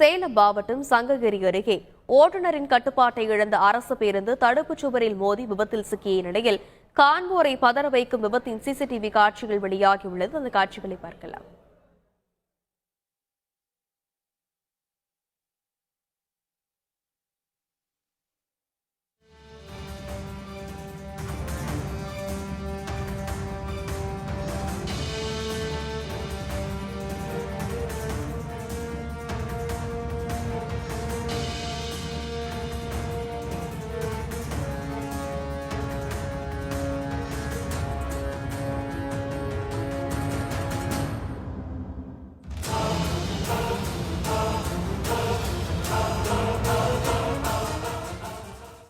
சேலம் மாவட்டம் சங்ககிரி அருகே ஓட்டுநரின் கட்டுப்பாட்டை இழந்த அரசு பேருந்து தடுப்புச் சுவரில் மோதி விபத்தில் சிக்கிய நிலையில் காண்போரை பதற வைக்கும் விபத்தின் சிசிடிவி காட்சிகள் வெளியாகியுள்ளது. அந்த காட்சிகளை பார்க்கலாம்.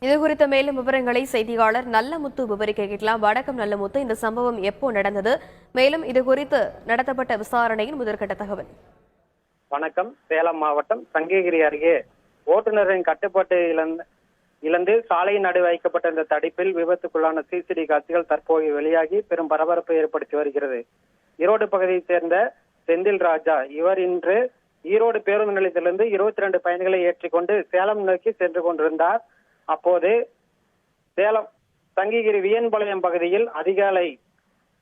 இதுகுறித்த மேலும் விவரங்களை செய்தியாளர் நல்லமுத்து விவரிக்க கேட்கலாம். வணக்கம் நல்லமுத்து, இந்த சம்பவம் எப்போ நடந்தது, மேலும் இதுகுறித்து நடத்தப்பட்ட விசாரணையின் முதற்கட்ட தகவல். வணக்கம். சேலம் மாவட்டம் சங்ககிரி அருகே ஓட்டுநரின் கட்டுப்பாட்டை இழந்து சாலையின் நடுவே வைக்கப்பட்ட இந்த தடுப்பில் விபத்துக்குள்ளான சிசிடிவி காட்சிகள் தற்போது வெளியாகி பெரும் பரபரப்பை ஏற்படுத்தி வருகிறது. ஈரோடு பகுதியைச் சேர்ந்த செந்தில் ராஜா இவர் இன்று ஈரோடு பேருந்து நிலையத்திலிருந்து 22 பயணிகளை ஏற்றிக்கொண்டு சேலம் நோக்கி சென்று கொண்டிருந்தார். அப்போது சேலம் சங்ககிரி வியன்பாளையம் பகுதியில் அதிகாலை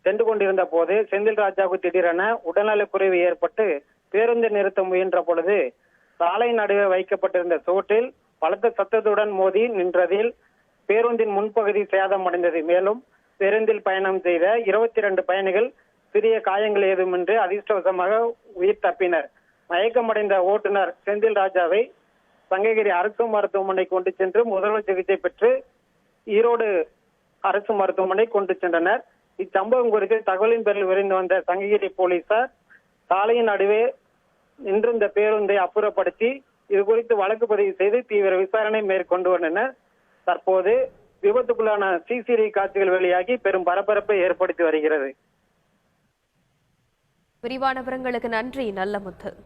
சென்று கொண்டிருந்த போது செந்தில் ராஜாவுக்கு திடீரென உடல்நலக்குறைவு ஏற்பட்டு பேருந்தை நிறுத்த முயன்ற பொழுது சாலை நடுவே வைக்கப்பட்டிருந்த சோற்றில் பலத்த சத்தத்துடன் மோதி நின்றதில் பேருந்தின் முன்பகுதி சேதமடைந்தது. மேலும் பேருந்தில் பயணம் செய்த 22 பயணிகள் சிறிய காயங்கள் ஏதுமின்றி அதிர்ஷ்டவசமாக உயிர் தப்பினர். மயக்கமடைந்த ஓட்டுநர் செந்தில் ராஜாவை சங்ககிரி அரசு மருத்துவமனை கொண்டு சென்று முதல்வர் சிகிச்சை பெற்று ஈரோடு அரசு மருத்துவமனை கொண்டு சென்றனர். இச்சம்பவம் குறித்து தகவலின் பேரில் விரைந்து வந்த சங்ககிரி போலீசார் சாலையின் நடுவே நின்றிருந்த பேருந்தை அப்புறப்படுத்தி இது குறித்து வழக்கு பதிவு செய்து தீவிர விசாரணை மேற்கொண்டு வந்தனர். தற்போது விபத்துக்குள்ளான சிசிடிவி காட்சிகள் வெளியாகி பெரும் பரபரப்பை ஏற்படுத்தி வருகிறது. விரிவான விவரங்களுக்கு நன்றி நல்லமுத்து.